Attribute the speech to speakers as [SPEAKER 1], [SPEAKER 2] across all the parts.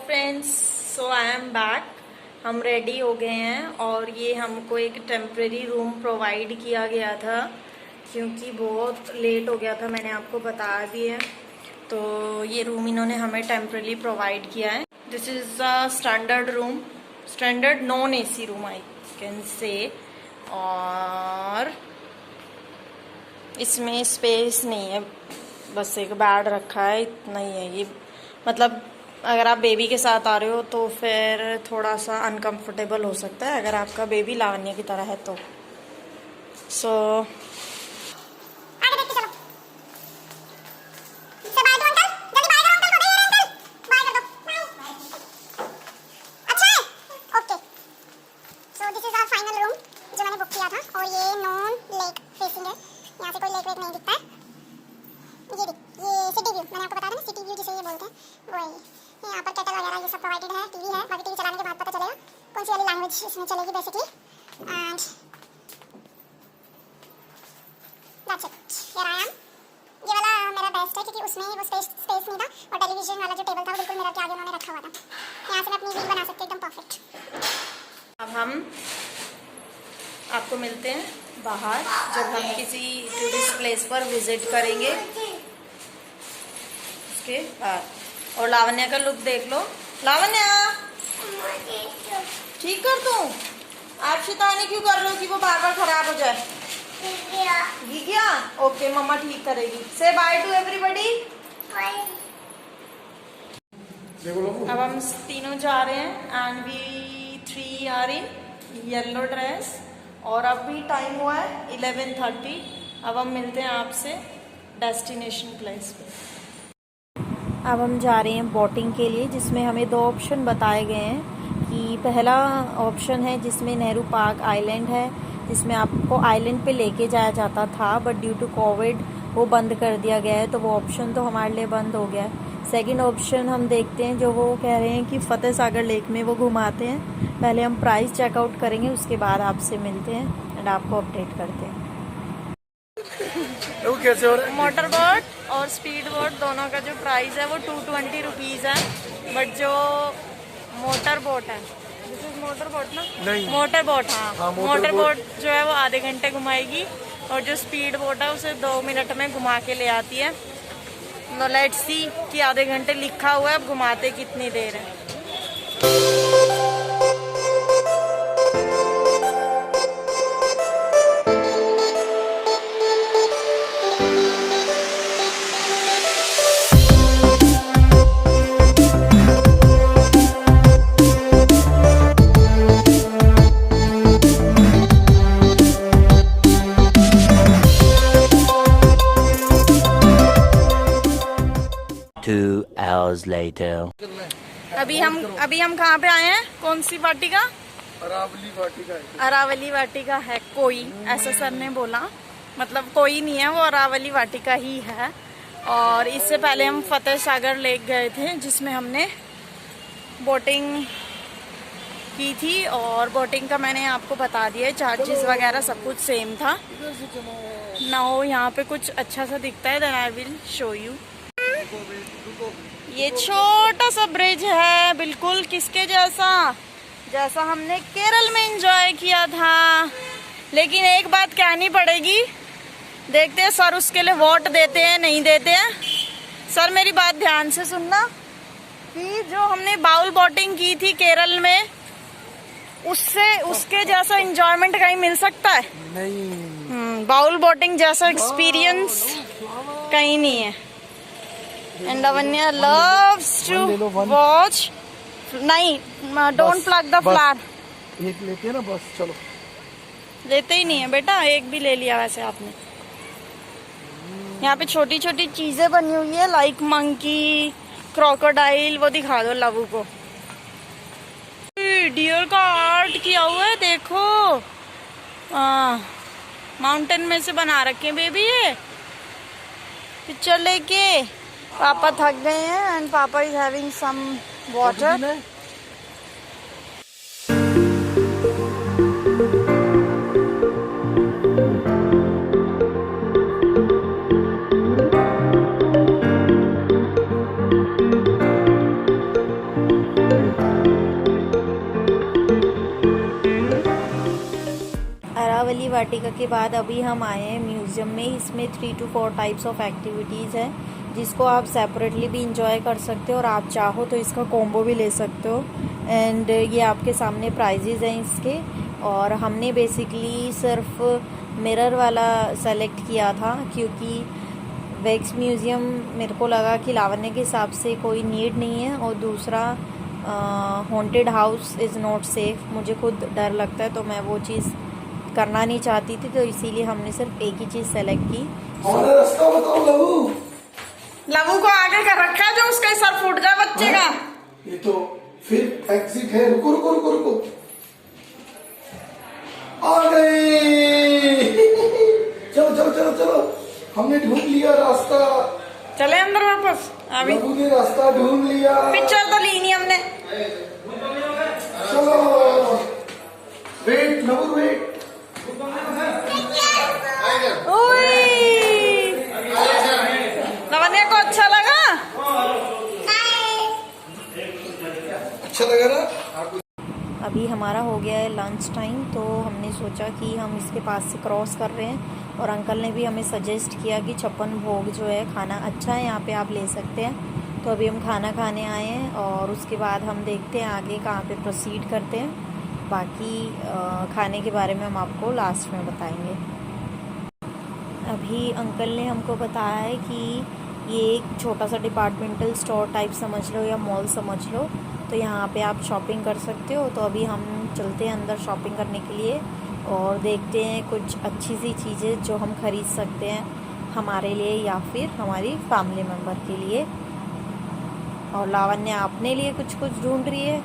[SPEAKER 1] Friends, so I am back. हम ready हो गए हैं और ये हमको एक टेम्परेरी रूम प्रोवाइड किया गया था क्योंकि बहुत लेट हो गया था, मैंने आपको बता दिया। तो ये रूम इन्होंने हमें टेम्परेरी प्रोवाइड किया है। This is a standard room, standard non AC room I can say. और इसमें स्पेस नहीं है, बस एक बेड रखा है, इतना ही है। ये मतलब अगर आप बेबी के साथ आ रहे हो तो फिर थोड़ा सा अनकंफर्टेबल हो सकता है, अगर आपका बेबी लावण्य की तरह है तो। सो
[SPEAKER 2] यहाँ पर केटल वगैरह ये सब प्रोवाइडेड है, टीवी है, बाकी टीवी चलाने के बाद पता चलेगा कौन सी वाली लैंग्वेज इसमें चलेगी basically. And that's it, here I am. ये वाला मेरा बेस्ट है क्योंकि उसमें वो स्पेस नहीं था और टेलीविजन वाला जो टेबल था वो बिल्कुल मिरर के आगे उन्होंने रखा हुआ था। यहाँ से मैं अपनी रील बना सकती हूँ एकदम परफेक्ट।
[SPEAKER 1] अब हम आपको मिलते हैं बाहर जब हम किसी टूरिस्ट प्लेस पर विजिट करेंगे उसके बाद। और लावण्य का लुक देख लो। लावण्य ठीक कर दूं? आप शैतानी क्यों कर रहे हो कि वो बार बार खराब हो जाए? गिर गया? ओके, मम्मा ठीक करेगी। से बाय टू एवरीबॉडी। अब हम तीनों जा रहे हैं and we 3 are in yellow dress और अभी टाइम हुआ है 11:30। अब हम मिलते हैं आपसे डेस्टिनेशन प्लेस पे। अब हम जा रहे हैं बोटिंग के लिए, जिसमें हमें 2 ऑप्शन बताए गए हैं कि पहला ऑप्शन है जिसमें नेहरू पार्क आइलैंड है, जिसमें आपको आइलैंड पे लेके जाया जाता था, बट ड्यू टू कोविड वो बंद कर दिया गया है, तो वो ऑप्शन तो हमारे लिए बंद हो गया है। सेकंड ऑप्शन हम देखते हैं जो वो कह रहे हैं कि फतेह सागर लेक में वो घुमाते हैं। पहले हम प्राइस चेकआउट करेंगे, उसके बाद आपसे मिलते हैं एंड आपको अपडेट करते हैं।
[SPEAKER 3] कैसे हो रहा है?
[SPEAKER 1] मोटर बोट और स्पीड बोट दोनों का जो प्राइस है वो 220 रुपीज़ है, बट जो मोटर बोट है, दिस इज मोटर बोट ना?
[SPEAKER 3] नहीं,
[SPEAKER 1] मोटर बोट। हाँ, मोटर
[SPEAKER 3] बोट
[SPEAKER 1] बोट जो है वो आधे घंटे घुमाएगी और जो स्पीड बोट है उसे 2 मिनट में घुमा के ले आती है। लेट्स सी कि आधे घंटे लिखा हुआ है, अब घुमाते कितनी देर है।
[SPEAKER 4] hours later.
[SPEAKER 1] अभी हम कहाँ पे आए हैं? कौन सी वाटिका?
[SPEAKER 3] अरावली वाटिका है।
[SPEAKER 1] अरावली वाटिका है कोई, ऐसा सर ने बोला, मतलब कोई नहीं है, वो अरावली वाटिका ही है। और इससे पहले हम फतेह सागर लेक गए थे जिसमें हमने बोटिंग की थी और बोटिंग का मैंने आपको बता दिया है, चार्जेस वगैरह सब कुछ सेम था। नाउ यहाँ पे कुछ अच्छा सा दिखता है, then I will show you. ये छोटा सा ब्रिज है, बिल्कुल किसके जैसा हमने केरल में एंजॉय किया था। लेकिन एक बात कहनी पड़ेगी, देखते हैं सर उसके लिए वोट देते हैं नहीं देते हैं। सर मेरी बात ध्यान से सुनना कि जो हमने बाउल बोटिंग की थी केरल में, उसके जैसा एंजॉयमेंट कहीं मिल सकता है?
[SPEAKER 3] नहीं,
[SPEAKER 1] बाउल बोटिंग जैसा एक्सपीरियंस कहीं नहीं है। And Lavanya loves to watch. नहीं, don't plug the flower.
[SPEAKER 3] एक लेते हैं ना, बस चलो।
[SPEAKER 1] लेते ही नहीं है बेटा, एक भी ले लिया वैसे आपने। यहाँ पे छोटी छोटी चीजें बनी हुई है, लाइक मंकी, क्रोकोडाइल, वो दिखा दो लवू को। डियर का आर्ट किया हुआ है, देखो। माउंटेन में से बना रखे बेबी ये पिक्चर लेके। पापा थक गए हैं एंड पापा इज हैविंग सम वाटर। वाटिका के बाद अभी हम आए हैं म्यूज़ियम में। इसमें 3 to 4 टाइप्स ऑफ एक्टिविटीज़ हैं जिसको आप सेपरेटली भी इंजॉय कर सकते हो और आप चाहो तो इसका कॉम्बो भी ले सकते हो। एंड ये आपके सामने प्राइजेज़ हैं इसके। और हमने बेसिकली सिर्फ मिरर वाला सेलेक्ट किया था क्योंकि वैक्स म्यूज़ियम मेरे को लगा कि लावण्य के हिसाब से कोई नीड नहीं है, और दूसरा haunted house is not safe, मुझे खुद डर लगता है तो मैं वो चीज़ करना नहीं चाहती थी, तो इसीलिए हमने सिर्फ एक ही चीज़ सेलेक्ट की।
[SPEAKER 3] रास्ता बताओ लहू।
[SPEAKER 1] लवू को आगे कर रखा है जो उसका सर फूट जाए बच्चे का।
[SPEAKER 3] ये तो फिर एग्जिट है। रुको रुको रुको रुको, आ गए। चलो चलो चलो चलो, हमने ढूंढ लिया रास्ता।
[SPEAKER 1] चले अंदर वापस। अभी
[SPEAKER 3] लहू ने रास्ता ढूंढ लिया।
[SPEAKER 1] पिक्चर तो ली नहीं हमने।
[SPEAKER 3] चलो वेट लहू वेट।
[SPEAKER 1] लावण्य को अच्छा लगा?
[SPEAKER 3] अच्छा लगा ना?
[SPEAKER 1] अभी हमारा हो गया है लंच टाइम, तो हमने सोचा कि हम इसके पास से क्रॉस कर रहे हैं और अंकल ने भी हमें सजेस्ट किया कि 56 भोग जो है खाना अच्छा है, यहाँ पे आप ले सकते हैं। तो अभी हम खाना खाने आए हैं और उसके बाद हम देखते हैं आगे कहाँ पे प्रोसीड करते हैं। बाकी खाने के बारे में हम आपको लास्ट में बताएंगे। अभी अंकल ने हमको बताया है कि ये एक छोटा सा डिपार्टमेंटल स्टोर टाइप समझ लो या मॉल समझ लो, तो यहाँ पे आप शॉपिंग कर सकते हो। तो अभी हम चलते हैं अंदर शॉपिंग करने के लिए और देखते हैं कुछ अच्छी सी चीज़ें जो हम ख़रीद सकते हैं हमारे लिए या फिर हमारी फैमिली मेम्बर के लिए। और लावण्य अपने लिए कुछ ढूंढ रही है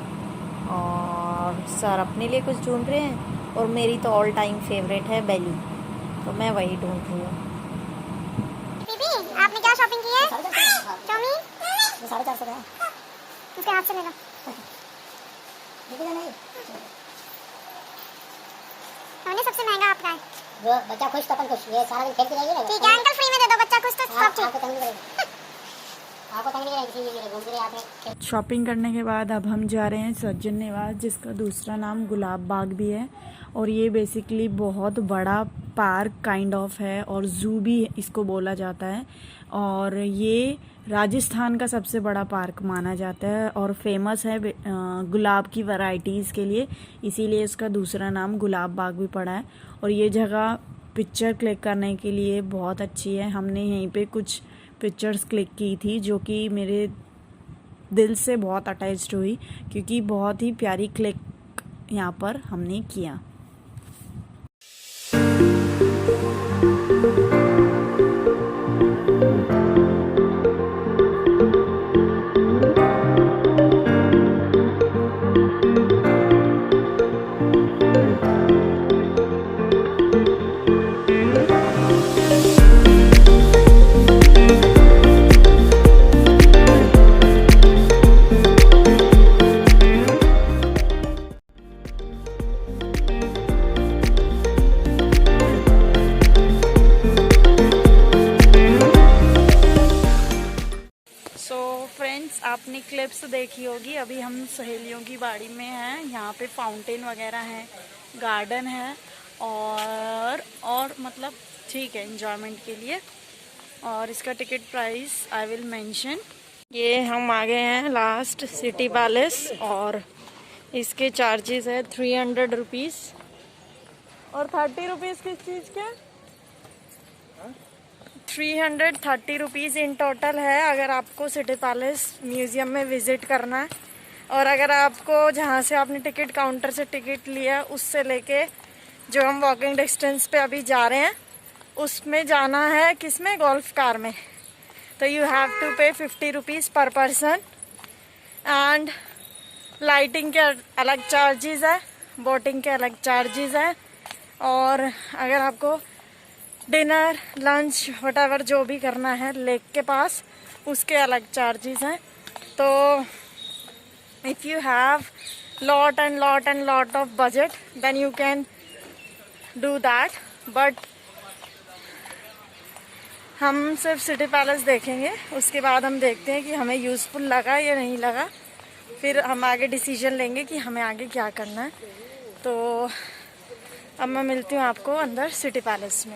[SPEAKER 1] और सर अपने लिए कुछ ढूंढ रहे हैं, और मेरी तो ऑल टाइम फेवरेट है बेली, तो मैं वही ढूंढ रही हूँ।
[SPEAKER 2] दीदी आपने क्या शॉपिंग की है? चाउमीन 450 का। उसके हाथ से ले लो। नहीं हमने सबसे महंगा आपका है।
[SPEAKER 4] जो बच्चा खुश तो अपन खुश, ये सारा दिन खेलती रहेगी ना।
[SPEAKER 2] ठीक है अंकल फ्री में दे दो, बच्चा खुश तो सब ठीक।
[SPEAKER 4] आपको तंग नहीं करेगी, आपको तंग नहीं करेगी, किसी घूमती रही आपने।
[SPEAKER 1] शॉपिंग करने के बाद अब हम जा रहे हैं सज्जन निवास, जिसका दूसरा नाम गुलाब बाग भी है। और ये बेसिकली बहुत बड़ा पार्क काइंड ऑफ है और ज़ू भी इसको बोला जाता है। और ये राजस्थान का सबसे बड़ा पार्क माना जाता है और फेमस है गुलाब की वैरायटीज़ के लिए, इसीलिए इसका दूसरा नाम गुलाब बाग भी पड़ा है। और ये जगह पिक्चर क्लिक करने के लिए बहुत अच्छी है। हमने यहीं पे कुछ पिक्चर्स क्लिक की थी जो कि मेरे दिल से बहुत अटैच्ड हुई, क्योंकि बहुत ही प्यारी क्लिक यहाँ पर हमने किया। आपने क्लिप्स देखी होगी। अभी हम सहेलियों की बाड़ी में हैं। यहाँ पे फाउंटेन वगैरह है, गार्डन है और मतलब ठीक है एंजॉयमेंट के लिए। और इसका ticket price I will mention. ये हम आ गए हैं लास्ट सिटी पैलेस और इसके चार्जेस है 300 रुपीज़ और 30 रुपीज़ किस चीज़ के? 330 रुपीज़ इन टोटल है अगर आपको सिटी पैलेस म्यूज़ियम में विज़िट करना है। और अगर आपको जहाँ से आपने टिकट काउंटर से टिकट लिया उससे लेके जो हम वॉकिंग डिस्टेंस पे अभी जा रहे हैं उसमें जाना है किसमें, गोल्फ कार में, तो यू हैव टू पे 50 रुपीज़ पर पर्सन। एंड लाइटिंग के अलग चार्जेस है, बोटिंग के अलग चार्जेस है, और अगर आपको डिनर लंच व्हाटएवर जो भी करना है लेक के पास उसके अलग चार्जेस हैं। तो if you have lot and lot of budget then you can do that. But हम सिर्फ सिटी पैलेस देखेंगे, उसके बाद हम देखते हैं कि हमें यूज़फुल लगा या नहीं लगा, फिर हम आगे डिसीजन लेंगे कि हमें आगे क्या करना है। तो अब मैं मिलती हूँ आपको अंदर सिटी पैलेस में।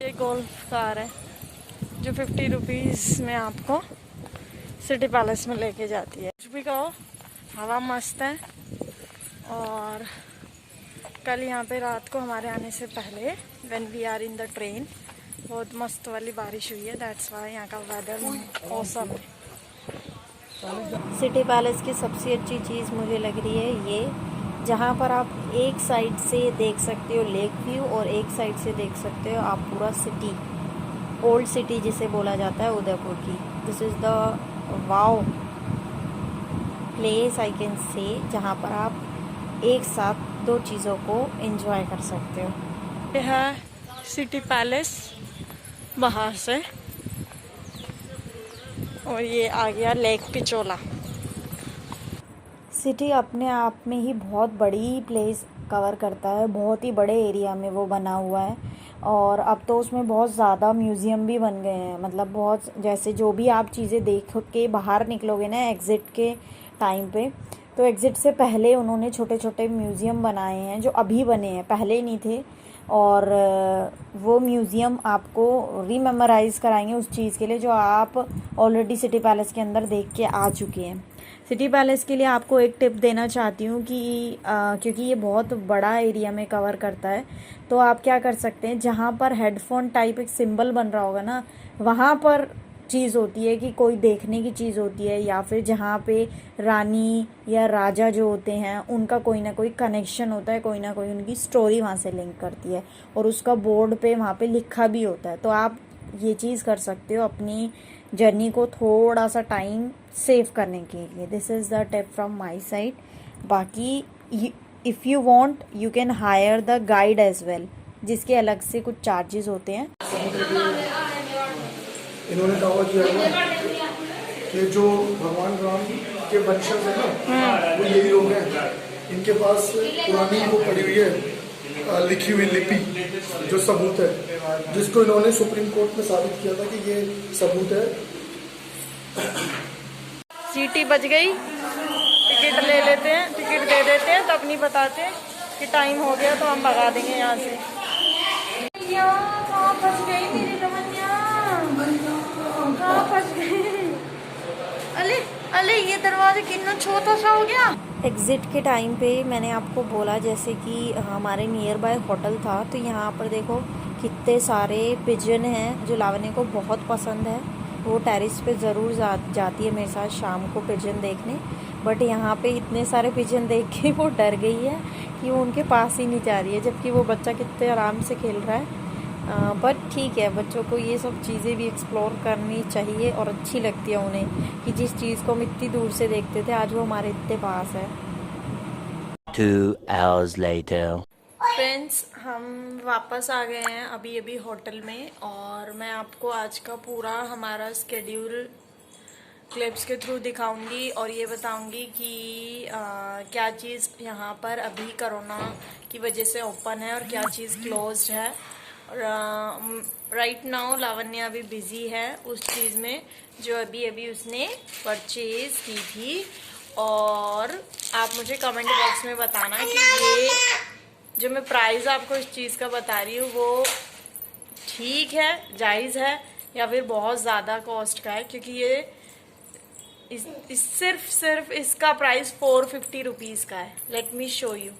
[SPEAKER 1] ये गोल्फ कार है जो 50 रुपीज़ में आपको सिटी पैलेस में लेके जाती है। कुछ भी कहो, हवा मस्त है। और कल यहाँ पे रात को हमारे आने से पहले when we are in the train बहुत मस्त वाली बारिश हुई है। दैट्स वाई यहाँ का वेदर ऑसम है।
[SPEAKER 5] सिटी पैलेस की सबसे अच्छी चीज़ मुझे लग रही है ये, जहाँ पर आप एक साइड से देख सकते हो लेक व्यू और एक साइड से देख सकते हो आप पूरा सिटी, ओल्ड सिटी जिसे बोला जाता है उदयपुर की। This is the wow place I can say, जहाँ पर आप एक साथ दो चीज़ों को एंजॉय कर सकते हो।
[SPEAKER 1] ये है सिटी पैलेस बाहर से, और ये आ गया लेक पिचोला।
[SPEAKER 5] सिटी अपने आप में ही बहुत बड़ी प्लेस कवर करता है, बहुत ही बड़े एरिया में वो बना हुआ है। और अब तो उसमें बहुत ज़्यादा म्यूज़ियम भी बन गए हैं, मतलब बहुत, जैसे जो भी आप चीज़ें देख के बाहर निकलोगे ना एग्ज़िट के टाइम पे, तो एग्ज़िट से पहले उन्होंने छोटे छोटे म्यूज़ियम बनाए हैं जो अभी बने हैं, पहले नहीं थे। और वो म्यूज़ियम आपको रीमेमोराइज़ कराएंगे उस चीज़ के लिए जो आप ऑलरेडी सिटी पैलेस के अंदर देख के आ चुके हैं। सिटी पैलेस के लिए आपको एक टिप देना चाहती हूँ कि क्योंकि ये बहुत बड़ा एरिया में कवर करता है, तो आप क्या कर सकते हैं, जहाँ पर हेडफोन टाइप एक सिंबल बन रहा होगा ना, वहाँ पर चीज़ होती है कि कोई देखने की चीज़ होती है, या फिर जहाँ पे रानी या राजा जो होते हैं उनका कोई ना कोई कनेक्शन होता है, कोई ना कोई उनकी स्टोरी वहाँ से लिंक करती है, और उसका बोर्ड पे वहाँ पे लिखा भी होता है। तो आप ये चीज़ कर सकते हो अपनी जर्नी को थोड़ा सा टाइम सेव करने के लिए। This is the tip from my side. बाकी if you want you can hire the guide as well, जिसके अलग से कुछ चार्जेस होते हैं।
[SPEAKER 3] इन्होंने दावा किया हुआ कि जो भगवान राम के वंशज है ना, वो यही लोग हैं। इनके पास पुरानी वो पड़ी हुई है लिखी हुई लिपि, जो सबूत है, जिसको इन्होंने सुप्रीम कोर्ट में साबित किया था कि ये सबूत है।
[SPEAKER 1] सीटी बज गई, टिकट ले लेते हैं, टिकट दे देते हैं, तब नहीं बताते कि टाइम हो गया तो हम भगा देंगे यहाँ से। कहाँ फंस गई मेरी तमन्या, कहाँ फंस गई? अले अले ये दरवाजा कितना छोटा सा हो गया।
[SPEAKER 5] एग्ज़िट के टाइम पे मैंने आपको बोला जैसे कि हमारे नियर बाय होटल था, तो यहाँ पर देखो कितने सारे पिजन हैं जो लावण्य को बहुत पसंद है। वो टेरेस पे ज़रूर जाती है मेरे साथ शाम को पिजन देखने, बट यहाँ पे इतने सारे पिजन देख के वो डर गई है कि वो उनके पास ही नहीं जा रही है, जबकि वो बच्चा कितने आराम से खेल रहा है। बट ठीक है, बच्चों को ये सब चीज़ें भी एक्सप्लोर करनी चाहिए और अच्छी लगती है उन्हें, कि जिस चीज़ को हम इतनी दूर से देखते थे आज वो हमारे इतने पास है।
[SPEAKER 6] 2 hours later.
[SPEAKER 1] फ्रेंड्स, हम वापस आ गए हैं अभी अभी होटल में, और मैं आपको आज का पूरा हमारा स्केड्यूल क्लिप्स के थ्रू दिखाऊंगी और ये बताऊंगी कि क्या चीज़ यहाँ पर अभी कोरोना की वजह से ओपन है और क्या चीज़ क्लोज्ड है। राइट नाउ लावण्य अभी बिजी है उस चीज़ में जो अभी अभी उसने परचेज की थी। और आप मुझे कमेंट बॉक्स में बताना कि ये जो मैं प्राइस आपको इस चीज़ का बता रही हूँ वो ठीक है, जायज़ है, या फिर बहुत ज़्यादा कॉस्ट का है, क्योंकि ये सिर्फ इसका प्राइस 450 रुपीज़ का है। Let me show you.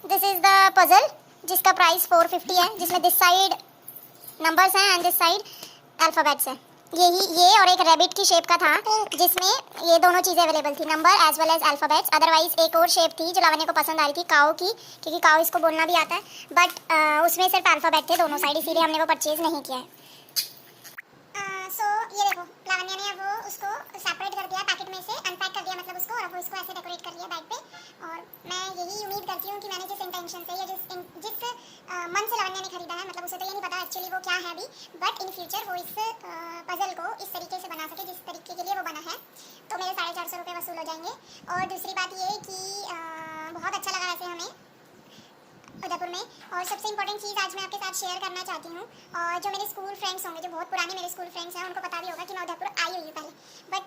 [SPEAKER 2] This is the puzzle जिसका प्राइस 450 है, जिसमें दिस साइड नंबर्स हैं एंड दिस साइड अल्फाबेट्स हैं। ये और एक रैबिट की शेप का था जिसमें ये दोनों चीज़ें अवेलेबल थी, number as well as alphabets. Otherwise एक और शेप थी जो लावण्य को पसंद आ रही थी, काऊ की, क्योंकि काऊ इसको बोलना भी आता है, बट उसमें सिर्फ अल्फाबेट थे दोनों साइड, इसीलिए हमने वो परचेज नहीं किया है। सो ये देखो लावण्य ने अब वो उसको सेपरेट कर दिया पैकेट में से, अनपैक कर दिया मतलब उसको, और अब वो इसको ऐसे डेकोरेट कर लिया बैग पे। और मैं यही उम्मीद करती हूँ कि मैंने जिस इंटेंशन से या जिस मन से लावण्य ने खरीदा है, मतलब उसे तो ये नहीं पता एक्चुअली वो क्या है अभी, बट इन फ्यूचर वो इस पजल को इस तरीके से बना सके जिस तरीके के लिए वो बना है, तो मेरे 450 रुपये वसूल हो जाएंगे। और दूसरी बात ये कि बहुत अच्छा लगा वैसे हमें उदयपुर में। और सबसे इंपॉर्टेंट चीज़ आज मैं आपके साथ शेयर करना चाहती हूँ, और जो मेरे स्कूल फ्रेंड्स होंगे, जो बहुत पुराने मेरे स्कूल फ्रेंड्स हैं, उनको पता भी होगा कि मैं उदयपुर आई हुई हूँ पहले, बट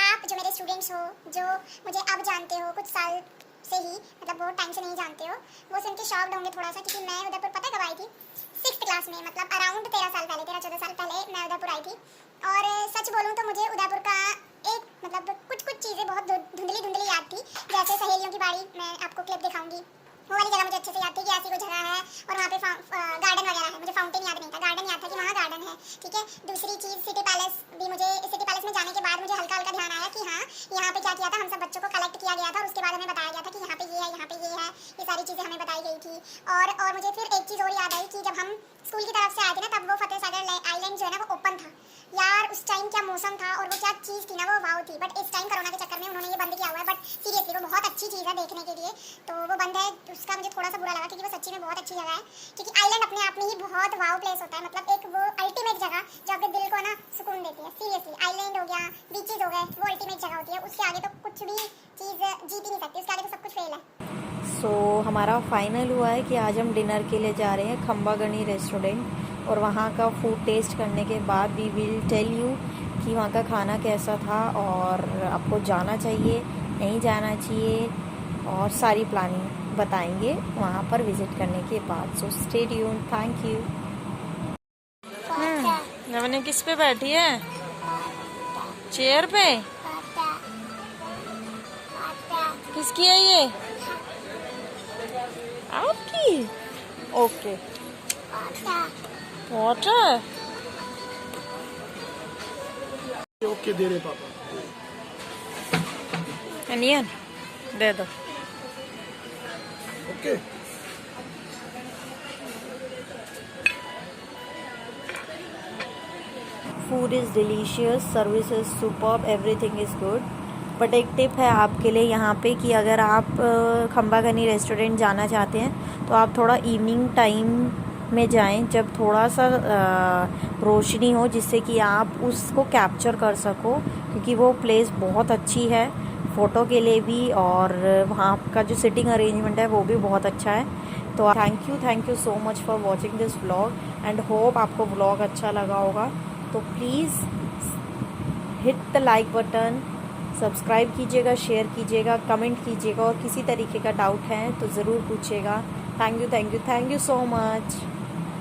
[SPEAKER 2] आप जो मेरे स्टूडेंट्स हो, जो मुझे अब जानते हो, कुछ साल से ही, मतलब बहुत टाइम से नहीं जानते हो, वो सुन के शॉक्ड होंगे थोड़ा सा, क्योंकि मैं उदयपुर पता कब आई थी, 6th क्लास में, मतलब अराउंड 13 साल पहले, 13-14 साल पहले मैं उदयपुर आई थी। और सच बोलूँ तो मुझे उदयपुर का एक मतलब कुछ चीज़ें बहुत धुंधली याद थी, जैसे सहेलियों की बाड़ी, मैं आपको क्लिप दिखाऊंगी, वो वाली जगह मुझे अच्छे से याद थी कि ऐसी कोई जगह है और वहाँ पे गार्डन वगैरह है, मुझे फाउंटेन याद नहीं था, गार्डन याद था कि वहाँ गार्डन है, ठीक है। दूसरी चीज़ सिटी पैलेस भी, मुझे सिटी पैलेस में जाने के बाद मुझे हल्का ध्यान आया कि हाँ यहाँ पे क्या किया था, हम सब बच्चों को कलेक्ट किया गया था और उसके बाद हमें बताया गया था कि यहाँ पे ये है, यहाँ पे ये है, ये सारी चीज़ें हमें बताई गई थी। और मुझे फिर एक चीज़ और याद आई कि जब हम स्कूल की तरफ से आए थे ना, तब वो फतेह सागर आइलैंड जो है ना वो ओपन था यार, उस टाइम क्या मौसम था और वो क्या चीज़ थी ना, वो वाव थी। बट इस टाइम कोरोना के चक्कर में उन्होंने ये बंद किया हुआ है, बट सीरियसली वो बहुत अच्छी चीज़ है देखने के लिए, तो वो बंद है, उसका मुझे थोड़ा सा बुरा लगा, क्योंकि वो सच्ची में बहुत अच्छी जगह है, क्योंकि आइलैंड अपने आप में ही बहुत वाव प्लेस होता है, मतलब एक वो अल्टीमेट जगह जो आपके दिल को ना सुकून देती है। सीरियसली आइलैंड हो गया, बीचेज हो गए, वो अल्टीमेट जगह होती है, उसके आगे तो कुछ भी चीज़ जीत ही नहीं सकती, उसके आगे तो सब कुछ फेल है।
[SPEAKER 5] सो हमारा फाइनल हुआ है कि आज हम डिनर के लिए जा रहे हैं खंबागनी रेस्टोरेंट, और वहाँ का फूड टेस्ट करने के बाद वी विल टेल यू कि वहाँ का खाना कैसा था और आपको जाना चाहिए नहीं जाना चाहिए, और सारी प्लानिंग बताएंगे वहाँ पर विज़िट करने के बाद। So stay tuned, thank you.
[SPEAKER 1] Navni किस पे बैठी है? चेयर पे? किसकी है ये? आपकी? ओके। वाटर?
[SPEAKER 3] ओके दे रहे पापा।
[SPEAKER 1] अनियन दे दो।
[SPEAKER 3] Okay
[SPEAKER 5] food is delicious, service is superb, everything is good. But एक टिप है आपके लिए यहाँ पे कि अगर आप खंबागनी रेस्टोरेंट जाना चाहते हैं तो आप थोड़ा इवनिंग टाइम में जाएं, जब थोड़ा सा रोशनी हो, जिससे कि आप उसको कैप्चर कर सको, क्योंकि वो प्लेस बहुत अच्छी है फ़ोटो के लिए भी, और वहाँ का जो सिटिंग अरेंजमेंट है वो भी बहुत अच्छा है। तो thank you so much for watching this vlog, and hope आपको व्लॉग अच्छा लगा होगा। तो please hit the like button, subscribe कीजिएगा, शेयर कीजिएगा, कमेंट कीजिएगा, और किसी तरीके का डाउट है तो ज़रूर पूछिएगा। Thank you so much.